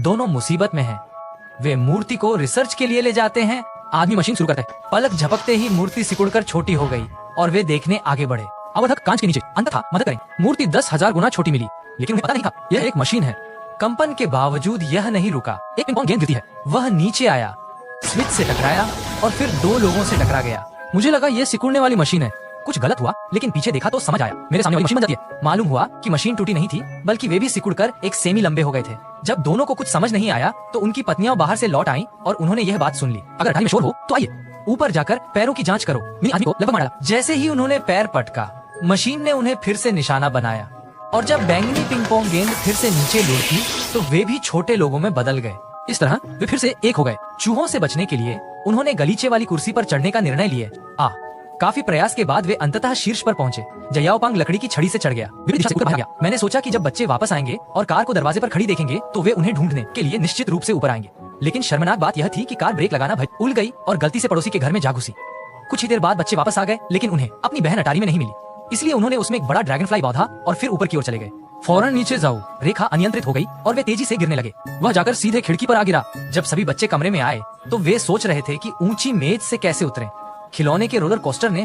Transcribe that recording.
दोनों मुसीबत में हैं। वे मूर्ति को रिसर्च के लिए ले जाते हैं। आदमी मशीन शुरू करता है। पलक झपकते ही मूर्ति सिकुड़कर छोटी हो गई और वे देखने आगे बढ़े। अवधक कांच के नीचे अंत था, मदद करें। मूर्ति 10,000 गुना छोटी मिली, लेकिन उन्हें पता नहीं था यह एक मशीन है। कंपन के बावजूद यह नहीं रुका। एक पिंग पॉन्ग गेंद गिरती है। वह नीचे आया, स्विच से टकराया और फिर 2 लोगों से टकरा गया। मुझे लगा यह सिकुड़ने वाली मशीन है। कुछ गलत हुआ, लेकिन पीछे देखा तो समझ आया, मेरे सामने वाली मशीन बन जाती है। मालूम हुआ कि मशीन टूटी नहीं थी, बल्कि वे भी सिकुड़कर एक सेमी लंबे हो गए थे। जब दोनों को कुछ समझ नहीं आया तो उनकी पत्नियां बाहर से लौट आईं और उन्होंने यह बात सुन ली। अगर अटारी में शोर हो तो आइए, ऊपर जाकर पैरों की जांच करो। मिनी आदमी को लगभग मारा। जैसे ही उन्होंने पैर पटका, मशीन ने उन्हें फिर से निशाना बनाया और जब बैंगनी पिंग पोंग गेंद फिर से नीचे लुढ़की तो वे भी छोटे लोगों में बदल गए। इस तरह वे फिर से एक हो गए। चूहों से बचने के लिए उन्होंने गलीचे वाली कुर्सी पर चढ़ने का निर्णय लिए। काफी प्रयास के बाद वे अंततः शीर्ष पर पहुंचे। जयाओपांग लकड़ी की छड़ी से चढ़ गया। मैंने सोचा कि जब बच्चे वापस आएंगे और कार को दरवाजे पर खड़ी देखेंगे तो वे उन्हें ढूंढने के लिए निश्चित रूप से ऊपर आएंगे। लेकिन शर्मनाक बात यह थी कि कार ब्रेक लगाना भूल उल गई और गलती से पड़ोसी के घर में जा घुसी। कुछ ही देर बाद बच्चे वापस आ गए, लेकिन उन्हें अपनी बहन अटारी में नहीं मिली। इसलिए उन्होंने उसमें एक बड़ा ड्रैगन फ्लाई बांधा और फिर ऊपर की ओर चले गए। फौरन नीचे जाओ। रेखा अनियंत्रित हो गई और वे तेजी से गिरने लगे। वह जाकर सीधे खिड़की पर आ गिरा। जब सभी बच्चे कमरे में आए तो वे सोच रहे थे कि ऊंची मेज से कैसे उतरें। खिलौने के रोलर कोस्टर ने